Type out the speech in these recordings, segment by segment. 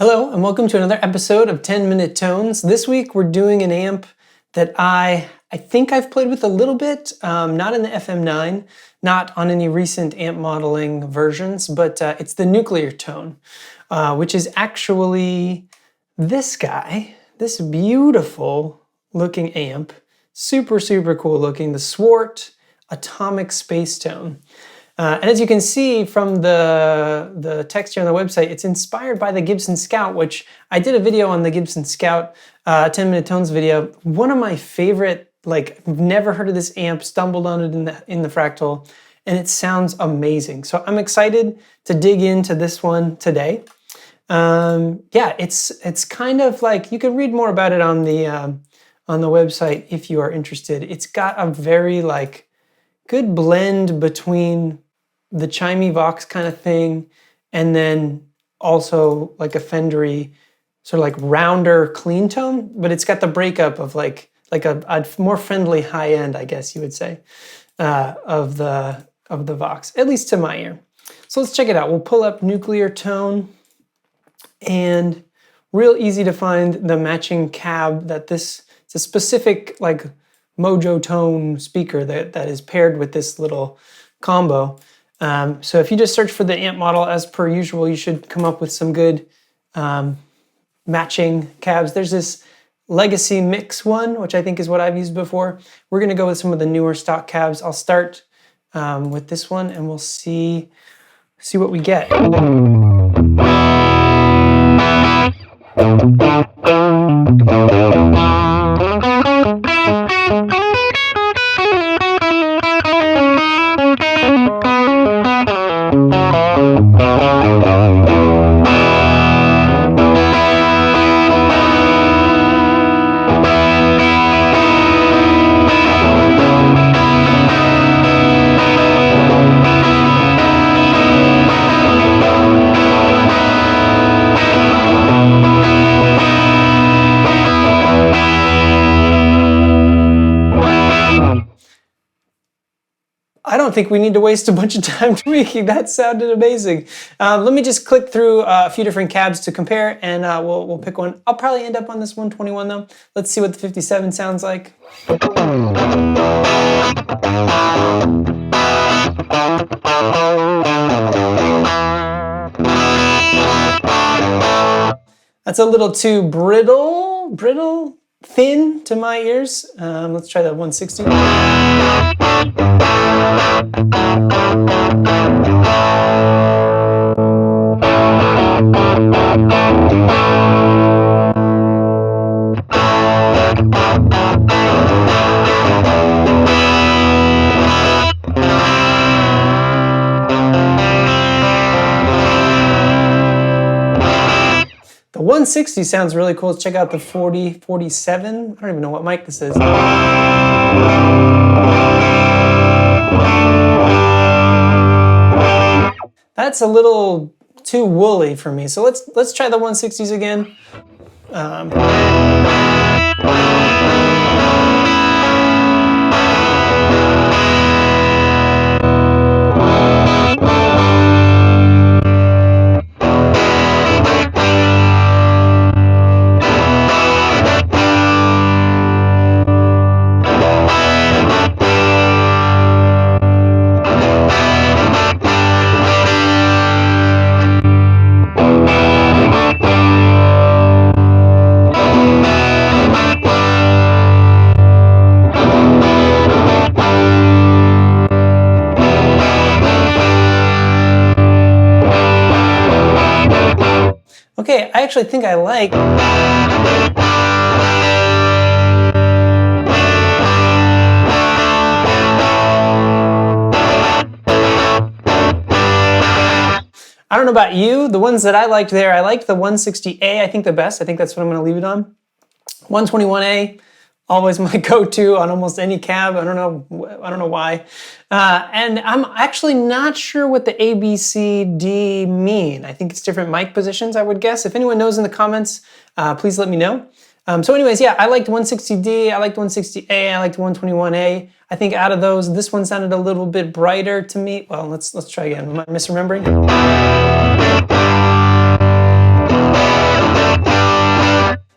Hello and welcome to another episode of 10-Minute Tones. This week we're doing an amp that I think I've played with a little bit, not in the FM9, not on any recent amp modeling versions, but it's the Nuclear Tone, which is actually this guy, this beautiful looking amp, super cool looking, the Swart Atomic Space Tone. And as you can see from the text here on the website, it's inspired by the Gibson Scout, which I did a video on the Gibson Scout 10-Minute Tones video. One of my favorite, I've never heard of this amp, stumbled on it in the Fractal, and it sounds amazing. So I'm excited to dig into this one today. Yeah, it's kind of like, you can read more about it on the website if you are interested. It's got a very good blend between the chimey Vox kind of thing and then also like a Fendery sort of rounder clean tone, but it's got the breakup of a more friendly high end, I guess you would say, of the Vox, at least to my ear. So let's check it out. We'll pull up Nuclear Tone, and real easy to find the matching cab that it's a specific Mojo Tone speaker that is paired with this little combo. So if you just search for the amp model as per usual, you should come up with some good matching cabs. There's this Legacy Mix one, which I think is what I've used before. We're gonna go with some of the newer stock cabs. I'll start with this one and we'll see what we get. I don't think we need to waste a bunch of time tweaking. That sounded amazing. Let me just click through a few different cabs to compare, and we'll pick one. I'll probably end up on this 121 though. Let's see what the 57 sounds like. That's a little too brittle, thin to my ears. Let's try that 160. The 160 sounds really cool. Let's check out the 40, 47. I don't even know what mic this is. That's a little too woolly for me. So let's try the 160s again. Okay, I actually think I like. I don't know about you, the ones that I liked there, I liked the 160A, I think the best. I think that's what I'm gonna leave it on. 121A, always my go-to on almost any cab. I don't know why. And I'm actually not sure what the A, B, C, D mean. I think it's different mic positions, I would guess. If anyone knows in the comments, please let me know. So anyways, yeah, I liked 160D, I liked 160A, I liked 121A. I think out of those, this one sounded a little bit brighter to me. Well, let's try again. Am I misremembering?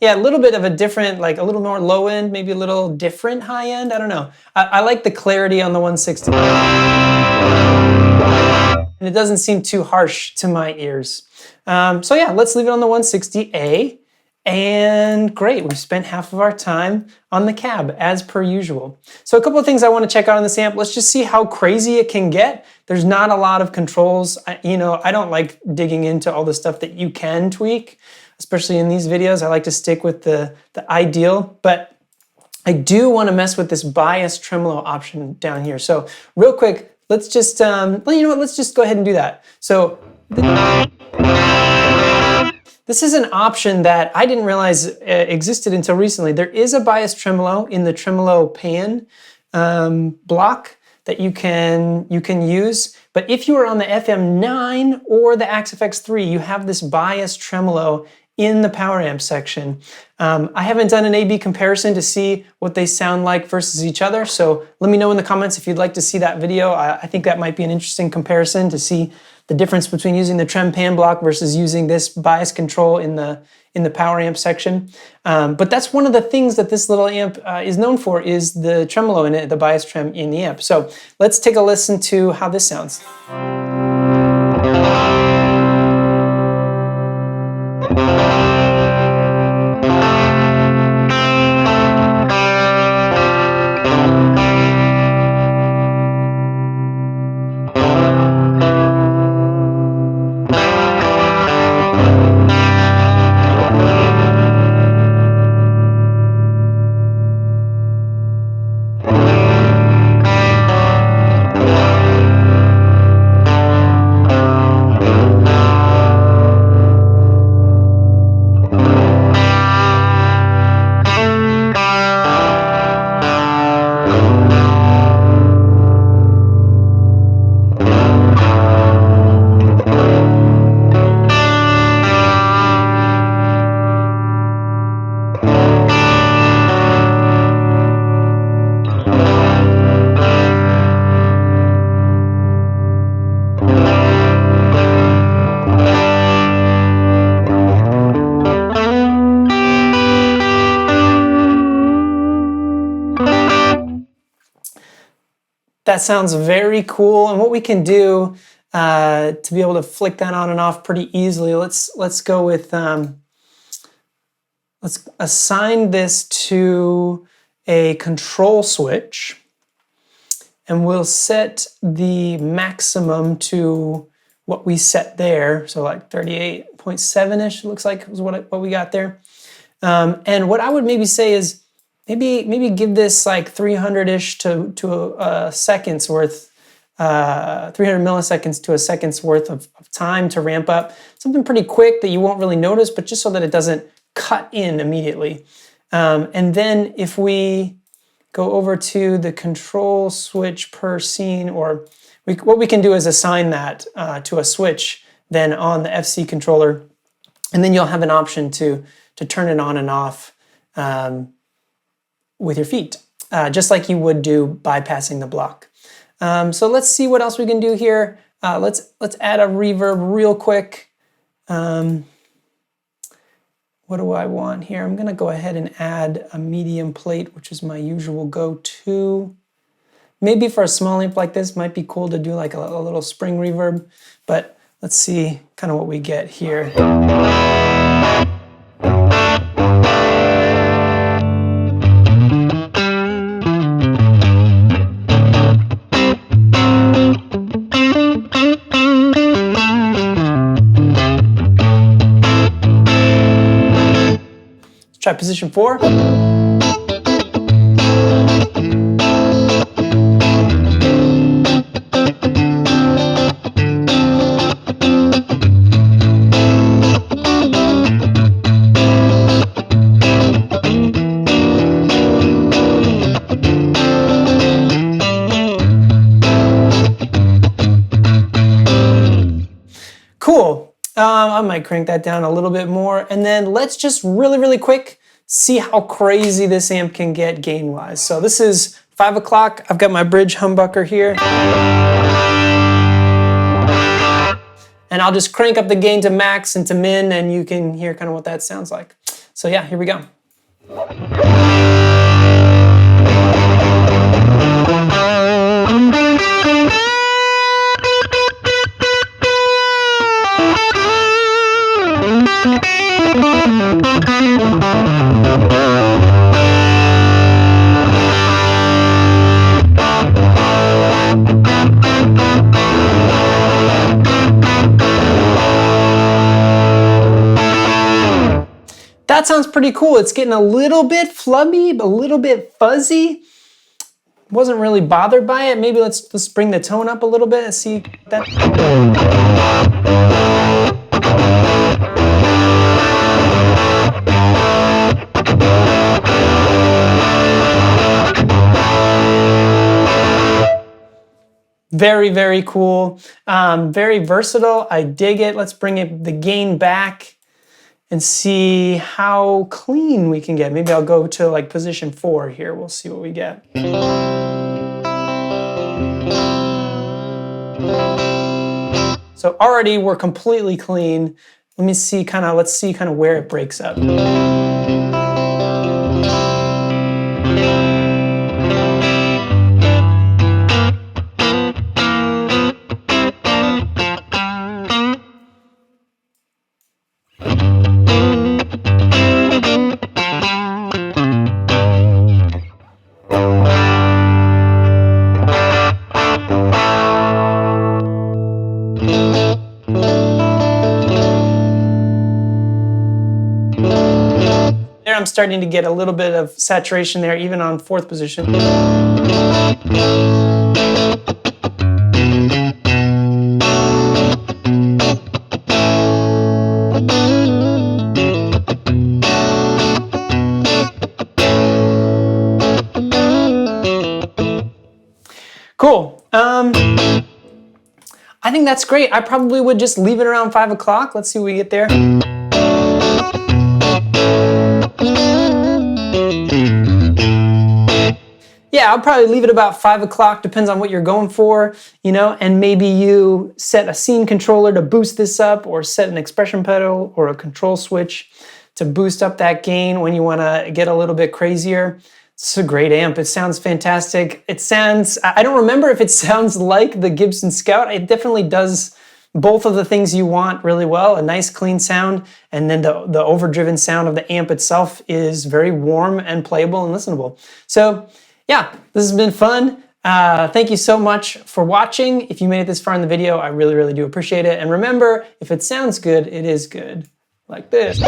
yeah, a little bit of a different, like a little more low end, maybe a little different high end. I don't know. I like the clarity on the 160. And it doesn't seem too harsh to my ears. So yeah, let's leave it on the 160A. And great, we've spent half of our time on the cab as per usual. So a couple of things I want to check out on this amp. Let's just see how crazy it can get. There's not a lot of controls. I don't like digging into all the stuff that you can tweak, especially in these videos. I like to stick with the ideal, but I do want to mess with this bias tremolo option down here. So real quick, let's just, let's just go ahead and do that. So this is an option that I didn't realize existed until recently. There is a bias tremolo in the tremolo pan block that you can use. But if you are on the FM9 or the Axe FX3, you have this bias tremolo in the power amp section. I haven't done an A/B comparison to see what they sound like versus each other. So let me know in the comments if you'd like to see that video. I think that might be an interesting comparison to see the difference between using the trem pan block versus using this bias control in the power amp section. But that's one of the things that this little amp is known for, is the tremolo in it, the bias trem in the amp. So let's take a listen to how this sounds. That sounds very cool. And what we can do to be able to flick that on and off pretty easily, let's go with, let's assign this to a control switch, and we'll set the maximum to what we set there. So like 38.7-ish, looks like was what we got there. And what I would maybe say is, maybe give this like 300-ish to a second's worth, 300 milliseconds to a second's worth of time to ramp up. Something pretty quick that you won't really notice, but just so that it doesn't cut in immediately. And then if we go over to the control switch per scene, or what we can do is assign that to a switch then on the FC controller, and then you'll have an option to turn it on and off with your feet, just like you would do bypassing the block. So let's see what else we can do here. Let's add a reverb real quick. What do I want here? I'm gonna go ahead and add a medium plate, which is my usual go-to. Maybe for a small amp like this, might be cool to do like a little spring reverb, but let's see kind of what we get here. Try position 4. Cool. I might crank that down a little bit more, and then let's just really quick see how crazy this amp can get gain-wise. So this is 5 o'clock. I've got my bridge humbucker here. And I'll just crank up the gain to max and to min, and you can hear kind of what that sounds like. So yeah, here we go. That sounds pretty cool. It's getting a little bit flubby, a little bit fuzzy. Wasn't really bothered by it. Maybe let's bring the tone up a little bit and see that. Very, very cool. Very versatile. I dig it. Let's bring the gain back and see how clean we can get. Maybe I'll go to like position 4 here. We'll see what we get. So already we're completely clean. Let's see kind of where it breaks up. There I'm starting to get a little bit of saturation there, even on 4th position. Cool. I think that's great. I probably would just leave it around 5 o'clock. Let's see what we get there. Yeah, I'll probably leave it about 5 o'clock, depends on what you're going for, you know, and maybe you set a scene controller to boost this up, or set an expression pedal or a control switch to boost up that gain when you want to get a little bit crazier. It's a great amp. It sounds fantastic. I don't remember if it sounds like the Gibson Scout. It definitely does both of the things you want really well. A nice clean sound, and then the overdriven sound of the amp itself is very warm and playable and listenable. So yeah, this has been fun. Thank you so much for watching. If you made it this far in the video, I really, really do appreciate it. And remember, if it sounds good, it is good. Like this.